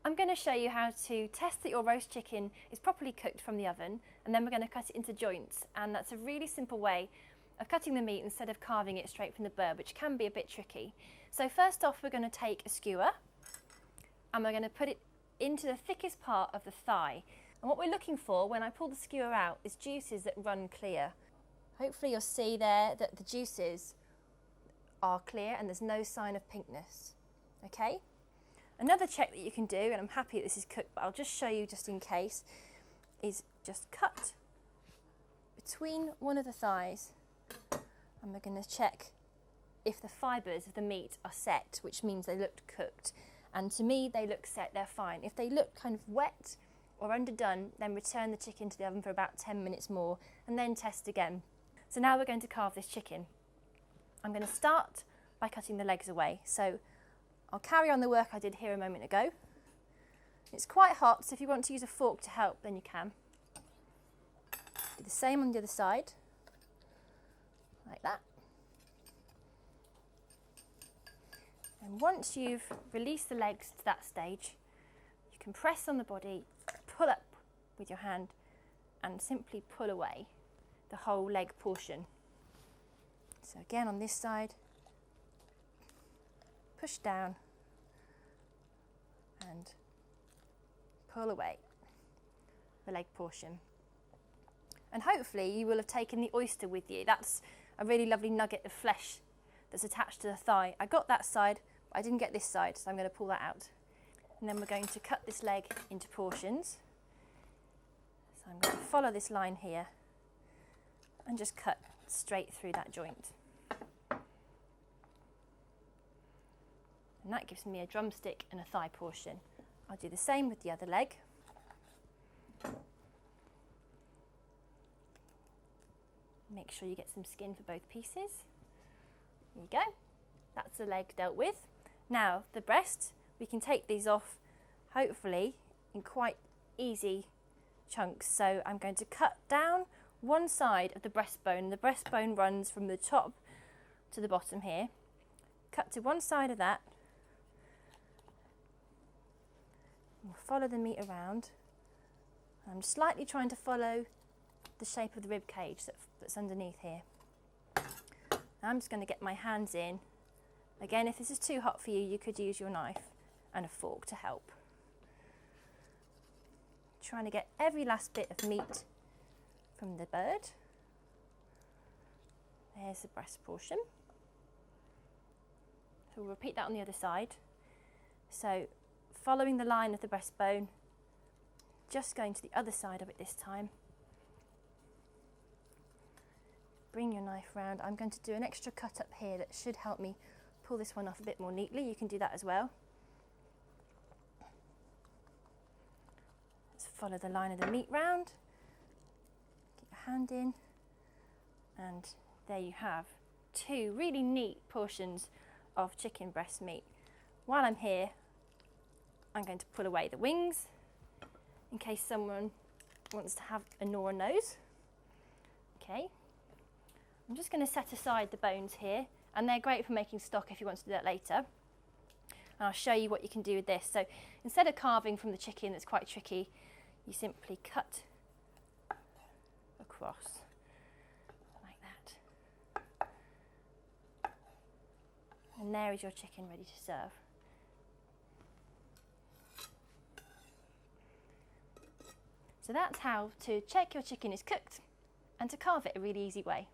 I'm going to show you how to test that your roast chicken is properly cooked from the oven, and then we're going to cut it into joints, and that's a really simple way of cutting the meat instead of carving it straight from the bird, which can be a bit tricky. So first off, we're going to take a skewer and we're going to put it into the thickest part of the thigh. And what we're looking for when I pull the skewer out is juices that run clear. Hopefully you'll see there that the juices are clear and there's no sign of pinkness. Okay? Another check that you can do, and I'm happy that this is cooked, but I'll just show you just in case, is just cut between one of the thighs, and we're going to check if the fibres of the meat are set, which means they looked cooked. And to me, they look set, they're fine. If they look kind of wet or underdone, then return the chicken to the oven for about 10 minutes more, and then test again. So now we're going to carve this chicken. I'm going to start by cutting the legs away. So I'll carry on the work I did here a moment ago. It's quite hot, so if you want to use a fork to help, then you can. Do the same on the other side, like that. And once you've released the legs to that stage, you can press on the body, pull up with your hand, and simply pull away the whole leg portion. So again on this side, push down and pull away the leg portion. And hopefully you will have taken the oyster with you. That's a really lovely nugget of flesh that's attached to the thigh. I got that side, but I didn't get this side, so I'm going to pull that out. And then we're going to cut this leg into portions. So I'm going to follow this line here and just cut straight through that joint. And that gives me a drumstick and a thigh portion. I'll do the same with the other leg. Make sure you get some skin for both pieces. There you go. That's the leg dealt with. Now the breast, we can take these off hopefully in quite easy chunks. So I'm going to cut down one side of the breastbone. The breastbone runs from the top to the bottom here. Cut to one side of that. We'll follow the meat around. I'm slightly trying to follow the shape of the rib cage that's underneath here. I'm just going to get my hands in. Again, if this is too hot for you, you could use your knife and a fork to help. Trying to get every last bit of meat from the bird. There's the breast portion. So we'll repeat that on the other side. So following the line of the breastbone, just going to the other side of it this time. Bring your knife round. I'm going to do an extra cut up here that should help me pull this one off a bit more neatly. You can do that as well. Let's follow the line of the meat round. Get your hand in, and there you have two really neat portions of chicken breast meat. While I'm here, I'm going to pull away the wings in case someone wants to have a gnaw on those. Okay. I'm just going to set aside the bones here, and they're great for making stock if you want to do that later. And I'll show you what you can do with this. So instead of carving from the chicken, that's quite tricky, you simply cut across like that. And there is your chicken ready to serve. So that's how to check your chicken is cooked and to carve it a really easy way.